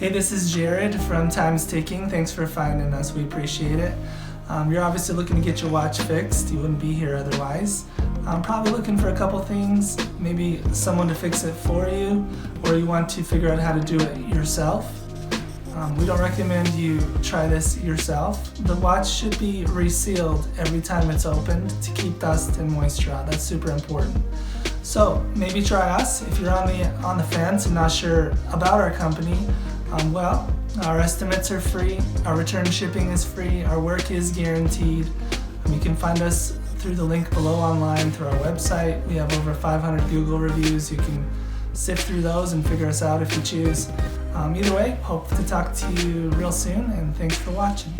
Hey, this is Jared from Time's Ticking. Thanks for finding us. We appreciate it. You're obviously looking to get your watch fixed. You wouldn't be here otherwise. I'm probably looking for a couple things, maybe someone to fix it for you, or you want to figure out how to do it yourself. We don't recommend you try this yourself. The watch should be resealed every time it's opened to keep dust and moisture out. That's super important. So maybe try us. If you're on the fence and not sure about our company, well, our estimates are free, our return shipping is free, our work is guaranteed. You can find us through the link below online through our website. We have over 500 Google reviews. You can sift through those and figure us out if you choose. Either way, hope to talk to you real soon, and thanks for watching.